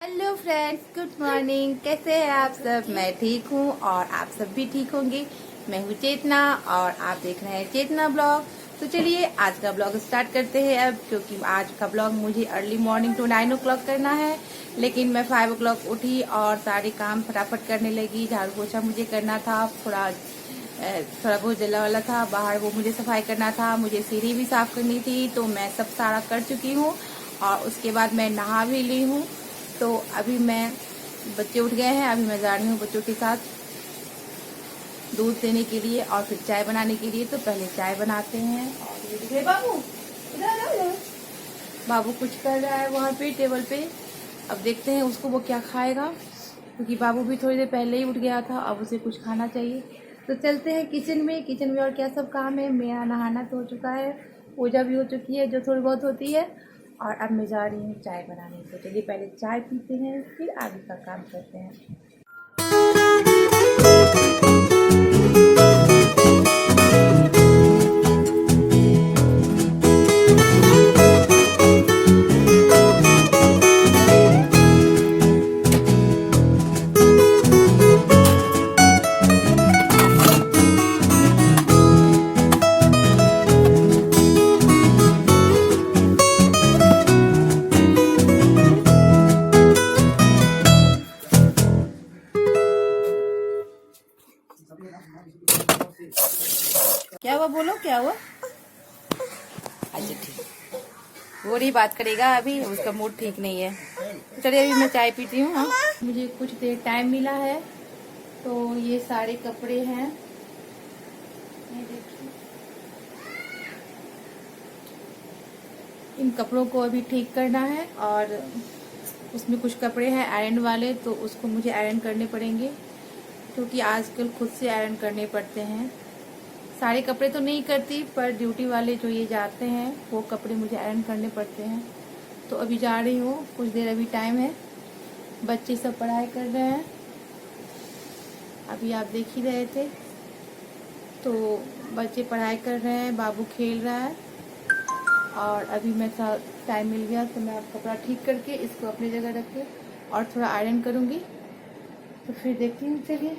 Hello friends, good morning. कैसे हैं आप सब? मैं ठीक हूँ और आप सब भी ठीक होंगे। मैं हूँ चेतना और आप देख रहे हैं चेतना ब्लॉग। तो चलिए आज का ब्लॉग स्टार्ट करते हैं अब, क्योंकि आज का ब्लॉग मुझे अर्ली मॉर्निंग टू 9 o'clock करना है। लेकिन मैं 5 o'clock उठी और सारे काम फटाफट करने लगी। झाड़ू पोछा मुझे करना था, थोड़ा बहुत जला वाला था बाहर, वो मुझे सफाई करना था। मुझे सीढ़ी भी साफ करनी थी, तो मैं सब सारा कर चुकी हूँ। और उसके बाद मैं नहा भी ली हूँ। तो अभी बच्चे उठ गए हैं, अभी मैं जा रही हूँ बच्चों के साथ दूध देने के लिए और फिर चाय बनाने के लिए। तो पहले चाय बनाते हैं। और ये देखिए बाबू, इधर आओ। बाबू कुछ कर रहा है वहाँ पे टेबल पे। अब देखते हैं उसको वो क्या खाएगा, क्योंकि बाबू भी थोड़ी देर पहले ही उठ गया था। अब उसे कुछ खाना चाहिए। तो चलते हैं किचन में और क्या सब काम है। मेरा नहाना तो हो चुका है, पूजा भी हो चुकी है जो थोड़ी बहुत होती है। और अब मैं जा रही हूँ चाय बनाने। तो चलिए पहले चाय पीते हैं, फिर आगे का काम करते हैं। क्या हुआ? बोलो क्या हुआ? अच्छा ठीक, वो नहीं बात करेगा अभी, उसका मूड ठीक नहीं है। तो चलिए अभी मैं चाय पीती हूँ। हाँ, मुझे कुछ देर टाइम मिला है। तो ये सारे कपड़े हैं, ये देखिए। इन कपड़ों को अभी ठीक करना है और उसमें कुछ कपड़े हैं आयरन वाले, तो उसको मुझे आयरन करने पड़ेंगे, क्योंकि आजकल खुद से आयरन करने पड़ते हैं। सारे कपड़े तो नहीं करती, पर ड्यूटी वाले जो ये जाते हैं वो कपड़े मुझे आयरन करने पड़ते हैं। तो अभी जा रही हूँ, कुछ देर अभी टाइम है। बच्चे सब पढ़ाई कर रहे हैं, अभी आप देख ही रहे थे। तो बच्चे पढ़ाई कर रहे हैं, बाबू खेल रहा है। और अभी मैं टाइम मिल गया तो मैं अब कपड़ा ठीक करके इसको अपनी जगह रख के और थोड़ा आयरन करूँगी। तो फिर देखती हूँ। चलिए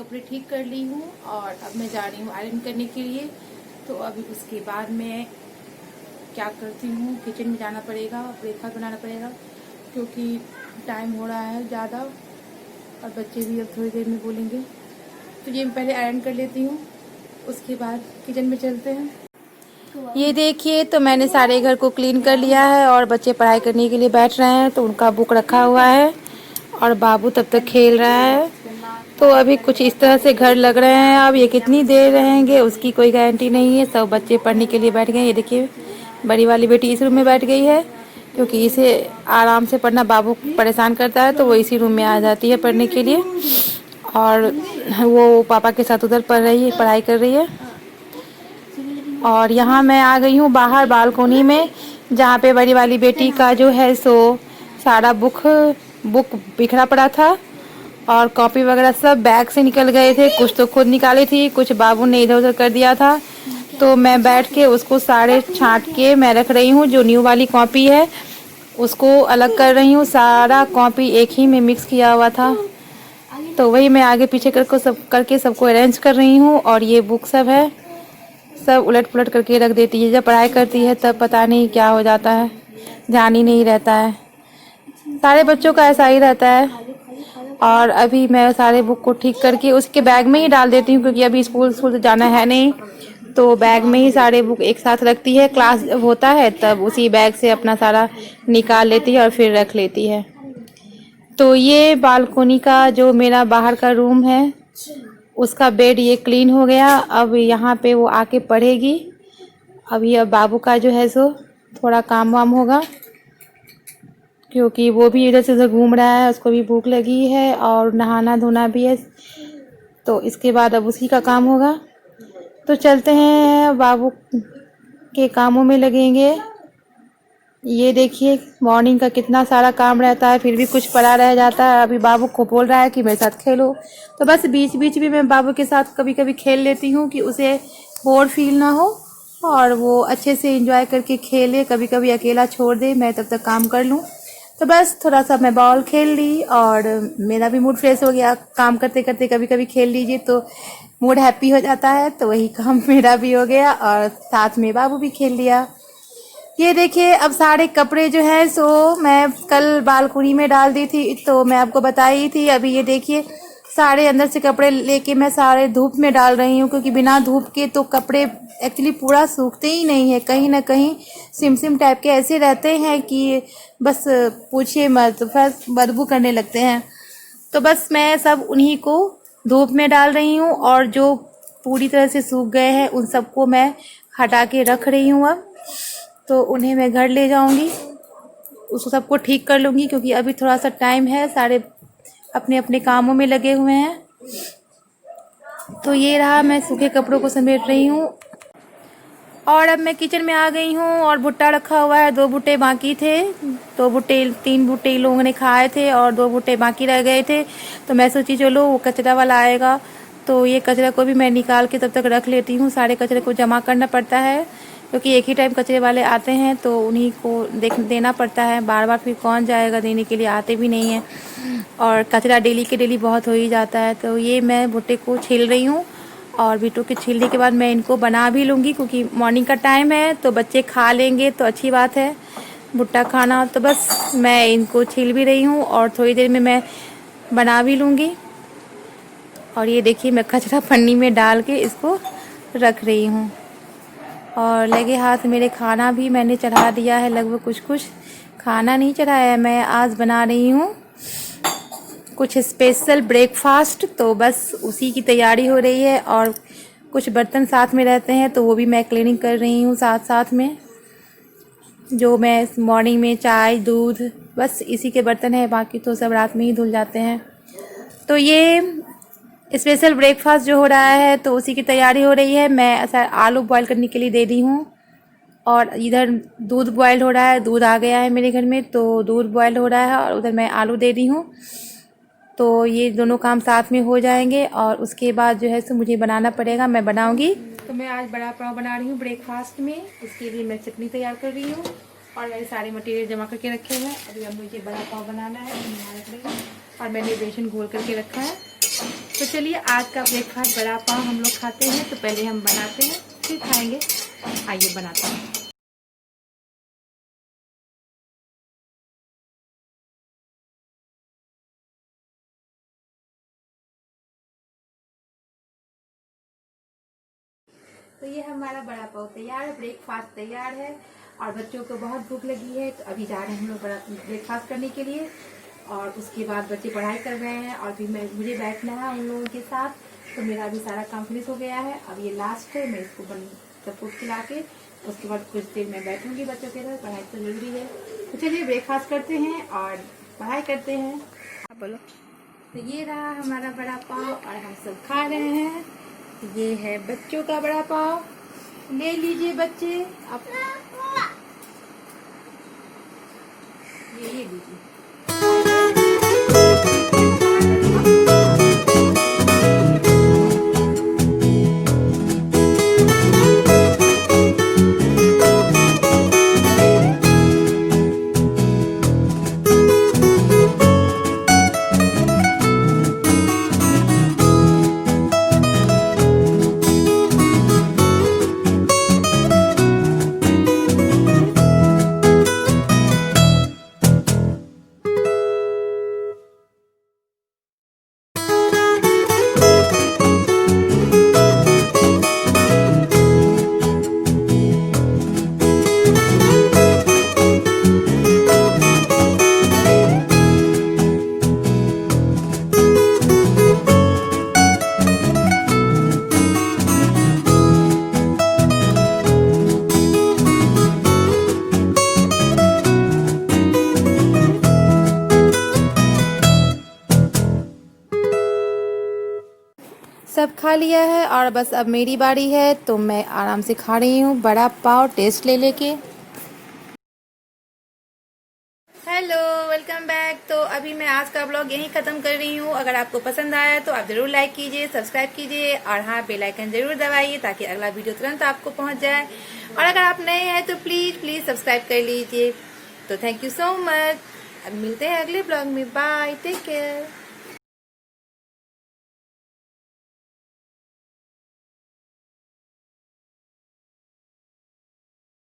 कपड़े ठीक कर ली हूँ और अब मैं जा रही हूँ आयरन करने के लिए। तो अभी उसके बाद मैं क्या करती हूँ, किचन में जाना पड़ेगा, ब्रेकफास्ट बनाना पड़ेगा क्योंकि टाइम हो रहा है ज़्यादा और बच्चे भी अब थोड़ी देर में बोलेंगे। तो ये मैं पहले आयरन कर लेती हूँ, उसके बाद किचन में चलते हैं। ये देखिए, तो मैंने सारे घर को क्लीन कर लिया है और बच्चे पढ़ाई करने के लिए बैठ रहे हैं, तो उनका बुक रखा हुआ है और बाबू तब तक खेल रहा है। तो अभी कुछ इस तरह से घर लग रहे हैं। अब ये कितनी देर रहेंगे उसकी कोई गारंटी नहीं है। सब बच्चे पढ़ने के लिए बैठ गए। ये देखिए, बड़ी वाली बेटी इस रूम में बैठ गई है क्योंकि इसे आराम से पढ़ना बाबू परेशान करता है, तो वो इसी रूम में आ जाती है पढ़ने के लिए और वो पापा के साथ उधर पढ़ाई कर रही है। और यहाँ मैं आ गई हूँ बाहर बालकोनी में, जहाँ पे बड़ी वाली बेटी का जो है सो सारा बुक बिखरा पड़ा था और कॉपी वगैरह सब बैग से निकल गए थे। कुछ तो खुद निकाली थी, कुछ बाबू ने इधर उधर कर दिया था। तो मैं बैठ के उसको सारे छांट के मैं रख रही हूँ। जो न्यू वाली कॉपी है उसको अलग कर रही हूँ। सारा कॉपी एक ही में मिक्स किया हुआ था, तो वही मैं आगे पीछे करके सबको अरेंज कर रही हूँ। और ये बुक सब है, सब उलट पुलट करके रख देती है। जब पढ़ाई करती है तब पता नहीं क्या हो जाता है, ध्यान ही नहीं रहता है। सारे बच्चों का ऐसा ही रहता है। और अभी मैं सारे बुक को ठीक करके उसके बैग में ही डाल देती हूँ क्योंकि अभी स्कूल जाना है नहीं, तो बैग में ही सारे बुक एक साथ रखती है। क्लास जब होता है तब उसी बैग से अपना सारा निकाल लेती है और फिर रख लेती है। तो ये बालकोनी का जो मेरा बाहर का रूम है उसका बेड ये क्लीन हो गया। अब यहाँ पे वो आके पढ़ेगी। अभी अब बाबू का जो है सो थोड़ा काम वाम होगा क्योंकि वो भी इधर से उधर घूम रहा है, उसको भी भूख लगी है और नहाना धोना भी है, तो इसके बाद अब उसी का काम होगा। तो चलते हैं, बाबू के कामों में लगेंगे। ये देखिए, मॉर्निंग का कितना सारा काम रहता है फिर भी कुछ पड़ा रह जाता है। अभी बाबू को बोल रहा है कि मेरे साथ खेलो, तो बस बीच बीच में मैं बाबू के साथ कभी कभी खेल लेती हूँ कि उसे बोर फील ना हो और वो अच्छे से एंजॉय करके खेले। कभी कभी अकेला छोड़ दे, मैं तब तक काम कर लूँ। तो बस थोड़ा सा मैं बॉल खेल ली और मेरा भी मूड फ्रेश हो गया। काम करते करते कभी कभी खेल लीजिए तो मूड हैप्पी हो जाता है, तो वही काम मेरा भी हो गया और साथ में बाबू भी खेल लिया। ये देखिए, अब सारे कपड़े जो है सो मैं कल बालकोनी में डाल दी थी, तो मैं आपको बताई थी। अभी ये देखिए, सारे अंदर से कपड़े लेके मैं सारे धूप में डाल रही हूँ क्योंकि बिना धूप के तो कपड़े एक्चुअली पूरा सूखते ही नहीं है। कहीं ना कहीं सिम टाइप के ऐसे रहते हैं कि बस पूछिए मत, बस बदबू करने लगते हैं। तो बस मैं सब उन्हीं को धूप में डाल रही हूँ और जो पूरी तरह से सूख गए हैं उन सबको मैं हटा के रख रही हूँ। अब तो उन्हें मैं घर ले जाऊंगी, उसको सबको ठीक कर लूँगी क्योंकि अभी थोड़ा सा टाइम है, सारे अपने अपने कामों में लगे हुए हैं। तो ये रहा, मैं सूखे कपड़ों को समेट रही हूँ और अब मैं किचन में आ गई हूँ और भुट्टा रखा हुआ है। 2 भुट्टे बाकी थे, 3 भुट्टे लोगों ने खाए थे और 2 भुट्टे बाकी रह गए थे। तो मैं सोची चलो वो कचरा वाला आएगा तो ये कचरा को भी मैं निकाल के तब तक रख लेती हूँ। सारे कचरे को जमा करना पड़ता है क्योंकि एक ही टाइम कचरे वाले आते हैं, तो उन्हीं को देना पड़ता है। बार बार फिर कौन जाएगा देने के लिए, आते भी नहीं हैं और कचरा डेली के डेली बहुत हो ही जाता है। तो ये मैं भुट्टे को छील रही हूँ और भुट्टों के छीलने के बाद मैं इनको बना भी लूँगी क्योंकि मॉर्निंग का टाइम है, तो बच्चे खा लेंगे तो अच्छी बात है भुट्टा खाना। तो बस मैं इनको छील भी रही हूँ और थोड़ी देर में मैं बना भी लूँगी। और ये देखिए, मैं कचरा पन्नी में डाल के इसको रख रही हूँ और लगे हाथ मेरे खाना भी मैंने चढ़ा दिया है। लगभग कुछ खाना नहीं चढ़ाया है, मैं आज बना रही हूँ कुछ स्पेशल ब्रेकफास्ट, तो बस उसी की तैयारी हो रही है। और कुछ बर्तन साथ में रहते हैं तो वो भी मैं क्लीनिंग कर रही हूँ साथ में। जो मैं मॉर्निंग में चाय दूध बस इसी के बर्तन है, बाकी तो सब रात में ही धुल जाते हैं। तो ये स्पेशल ब्रेकफास्ट जो हो रहा है तो उसी की तैयारी हो रही है। मैं ऐसा आलू बॉईल करने के लिए दे दी हूँ और इधर दूध बॉईल हो रहा है। दूध आ गया है मेरे घर में, तो दूध बॉईल हो रहा है और उधर मैं आलू दे दी हूँ। तो ये दोनों काम साथ में हो जाएंगे और उसके बाद जो है सो मुझे बनाना पड़ेगा, मैं बनाऊंगी। तो मैं आज बड़ा पाव बना रही हूँ ब्रेकफास्ट में। इसके लिए मैं चटनी तैयार कर रही हूँ और मैंने सारे मटेरियल जमा करके रखे हुए हैं। अभी अब मुझे बड़ा पाव बनाना है, और मैंने बेसन घोल करके रखा है। तो चलिए आज का ब्रेकफास्ट बड़ा पाव हम लोग खाते हैं। तो पहले हम बनाते हैं फिर खाएंगे। आइए बनाते हैं। तो ये हमारा बड़ा पाव तैयार है, ब्रेकफास्ट तैयार है और बच्चों को बहुत भूख लगी है। तो अभी जा रहे हैं हम लोग बड़ा ब्रेकफास्ट करने के लिए और उसके बाद बच्चे पढ़ाई कर रहे हैं और फिर मुझे बैठना है उन लोगों के साथ। तो मेरा अभी सारा काम फिनिश हो गया है। अब ये लास्ट है, मैं इसको सबको खिला के उसके बाद कुछ देर में बैठूंगी बच्चों के साथ। पढ़ाई तो जरूरी है। तो चलिए ब्रेकफास्ट करते हैं और पढ़ाई करते हैं। आप बोलो। तो ये रहा हमारा बड़ा पाव और हम सब खा रहे हैं। ये है बच्चों का बड़ा पाव, ले लीजिए बच्चे आप। ये लीजिए। सब खा लिया है और बस अब मेरी बारी है। तो मैं आराम से खा रही हूँ बड़ा पाव टेस्ट ले लेके। Hello, welcome back. तो अभी मैं आज का ब्लॉग यहीं ख़त्म कर रही हूँ। अगर आपको पसंद आया तो आप ज़रूर लाइक कीजिए, सब्सक्राइब कीजिए और हाँ बेल आइकन ज़रूर दबाइए ताकि अगला वीडियो तुरंत आपको पहुँच जाए। और अगर आप नए हैं तो प्लीज़ सब्सक्राइब कर लीजिए। तो थैंक यू सो मच। अब मिलते हैं अगले ब्लॉग में। Bye, take care.